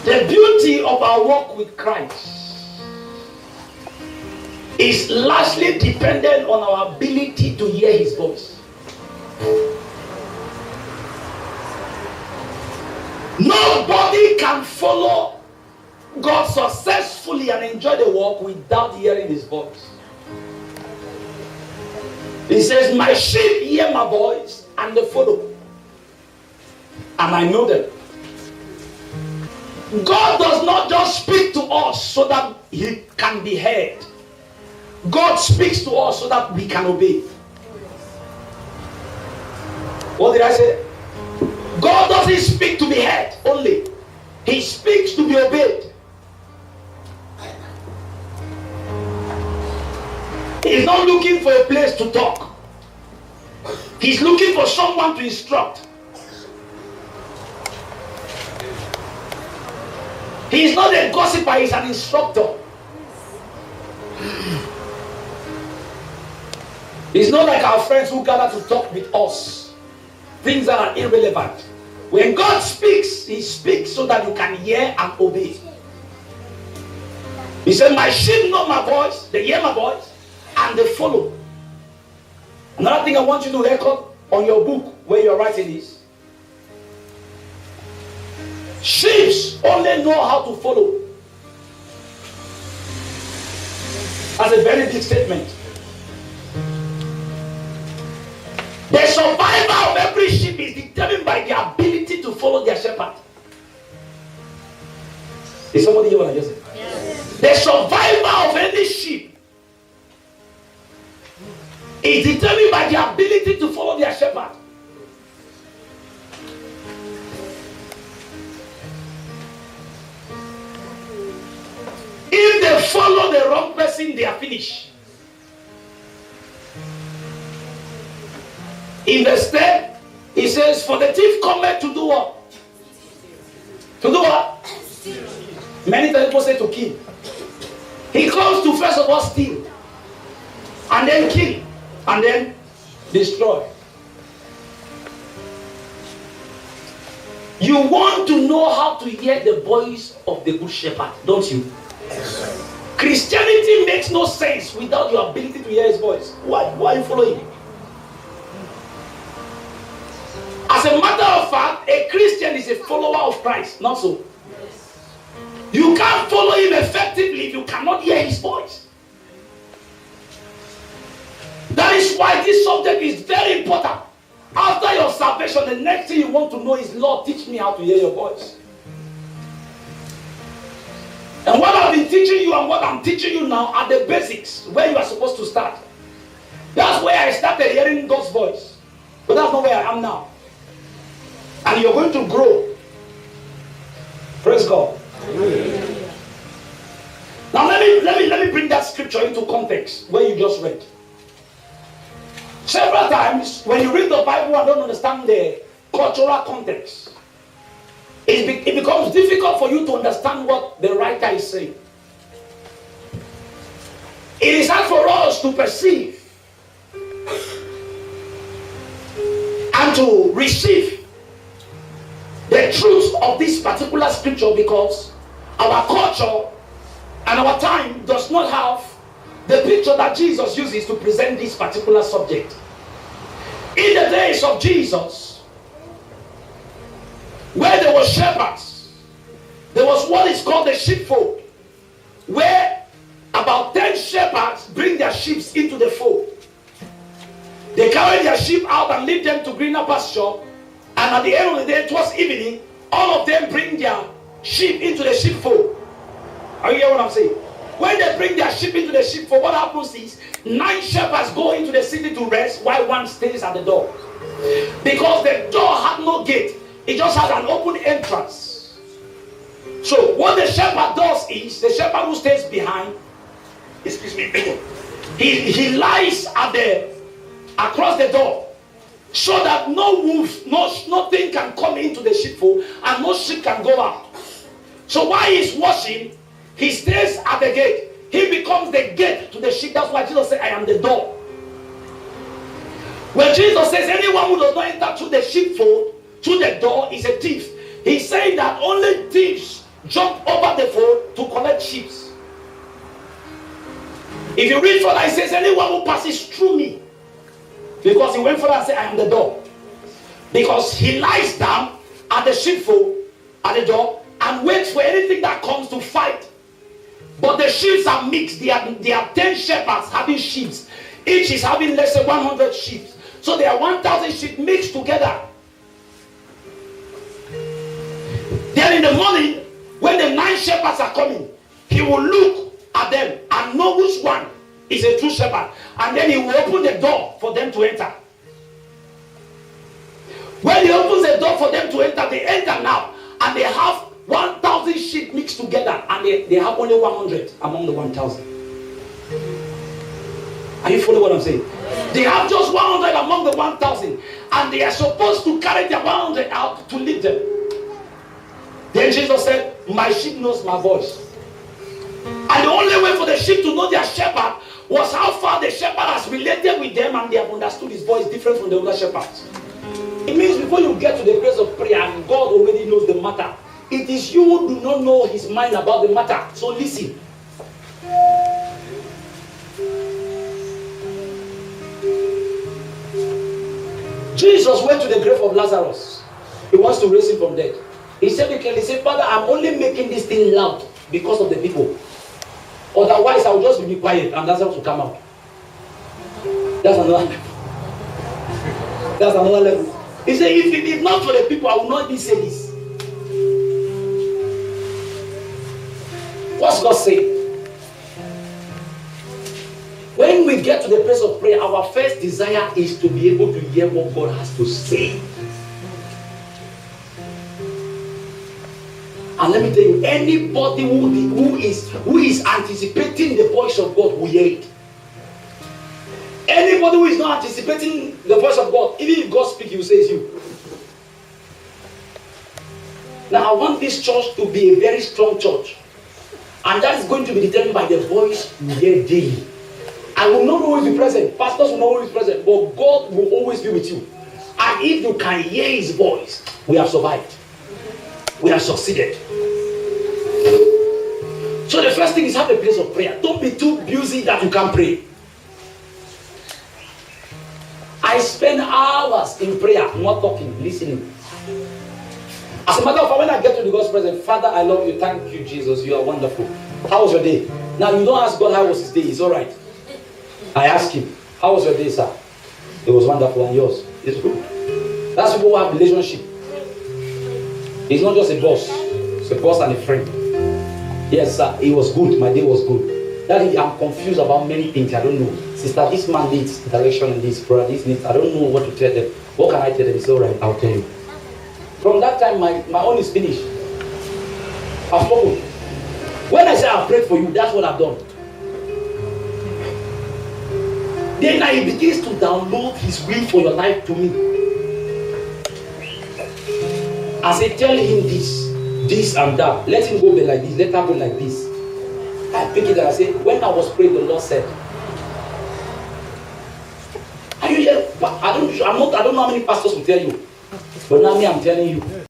The beauty of our walk with Christ is largely dependent on our ability to hear his voice. Nobody can follow God successfully and enjoy the walk without hearing his voice. He says, my sheep hear my voice and they follow. And I know them. God does not just speak to us so that he can be heard. God speaks to us so that we can obey. What did I say? God doesn't speak to be heard only. He speaks to be obeyed. He's not looking for a place to talk. He's looking for someone to instruct. He's not a gossiper, he's an instructor. He's not like our friends who gather to talk with us. Things that are irrelevant. When God speaks, he speaks so that you can hear and obey. He said, my sheep know my voice, they hear my voice, and they follow. Another thing I want you to record on your book where you're writing is, sheep only know how to follow. That's a very big statement. The survival of every sheep is determined by the ability to follow their shepherd. Is somebody hear what I just said? Yes. The survival of any sheep is determined by the ability to follow their shepherd. If they follow the wrong person, they are finished. In verse 10, he says, for the thief cometh to do what? To do what? Many times people say to kill. He comes to first of all steal, and then kill, and then destroy. You want to know how to hear the voice of the good shepherd, don't you? Christianity makes no sense without your ability to hear his voice. Why are you following him? As a matter of fact, a Christian is a follower of Christ, not so. You can't follow him effectively if you cannot hear his voice. That is why this subject is very important. After your salvation, the next thing you want to know is, Lord, teach me how to hear your voice. And what I've been teaching you and what I'm teaching you now are the basics, where you are supposed to start. That's where I started hearing God's voice. But that's not where I am now. And you're going to grow. Praise God. Amen. Now let me bring that scripture into context where you just read. Several times when you read the Bible and don't understand the cultural context, it becomes difficult for you to understand what the writer is saying. It is hard for us to perceive and to receive the truth of this particular scripture because our culture and our time does not have the picture that Jesus uses to present this particular subject. In the days of Jesus, where there were shepherds, there was what is called the sheepfold, where about 10 shepherds bring their sheep into the fold. They carry their sheep out and lead them to greener pasture. And at the end of the day, towards evening, all of them bring their sheep into the sheepfold. Are you hearing what I'm saying? When they bring their sheep into the sheepfold, what happens is 9 shepherds go into the city to rest while one stays at the door. Because the door had no gate, it just had an open entrance. So what the shepherd does is, the shepherd who stays behind, he lies across the door, so that no wolf, nothing can come into the sheepfold and no sheep can go out. So while he's watching, he stays at the gate. He becomes the gate to the sheep. That's why Jesus said, I am the door. When Jesus says anyone who does not enter through the sheepfold, through the door, is a thief. He's saying that only thieves jump over the fold to collect sheep. If you read further, it says, anyone who passes through me, because he went further and said, I am the door. Because he lies down at the sheepfold, at the door, and waits for anything that comes to fight. But the sheep are mixed. There are 10 shepherds having sheep. Each is having, let's say, 100 sheep. So there are 1,000 sheep mixed together. Then in the morning, when the 9 shepherds are coming, he will look at them and know which one is a true shepherd. And then he will open the door for them to enter. When he opens the door for them to enter, they enter now. And they have 1,000 sheep mixed together. And they have only 100 among the 1,000. Are you following what I'm saying? They have just 100 among the 1,000. And they are supposed to carry their 100 out to lead them. Then Jesus said, my sheep knows my voice. And the only way for the sheep to know their shepherd was how far the shepherd has related with them and they have understood his voice different from the other shepherds. It means before you get to the place of prayer and God already knows the matter, it is you who do not know his mind about the matter. So listen. Jesus went to the grave of Lazarus. He wants to raise him from dead. He said, Father, I'm only making this thing loud because of the people. Otherwise, I will just be quiet and Lazarus will come out. That's another level. That's another level. He said, if it is not for the people, I will not even say this. What's God saying? When we get to the place of prayer, our first desire is to be able to hear what God has to say. And let me tell you, anybody who is anticipating the voice of God will hear it. Anybody who is not anticipating the voice of God, even if God speaks, he will say it's you. Now I want this church to be a very strong church. And that is going to be determined by the voice you hear daily. I will not always be present. Pastors will not always be present. But God will always be with you. And if you can hear his voice, we have survived. We have succeeded. So the first thing is have a place of prayer. Don't be too busy that you can't pray. I spend hours in prayer, not talking, listening. As a matter of fact, when I get to the God's presence, Father, I love you. Thank you, Jesus. You are wonderful. How was your day? Now, you don't ask God how was his day. It's all right. I ask him, how was your day, sir? It was wonderful. And yours? It's good. That's people who have relationship. He's not just a boss. It's a boss and a friend. Yes, sir. It was good. My day was good. Daddy, I'm confused about many things. I don't know. Sister, this man needs direction and this brother, this needs. I don't know what to tell them. What can I tell them? It's all right. I'll tell you. From that time, my own is finished. I've spoken. When I say I've prayed for you, that's what I've done. Then now he begins to download his will for your life to me. I say, tell him this and that. Let him go like this. Let her go like this. I pick it and I say, when I was praying, the Lord said, are you here? I don't know how many pastors will tell you. But now me, I'm telling you.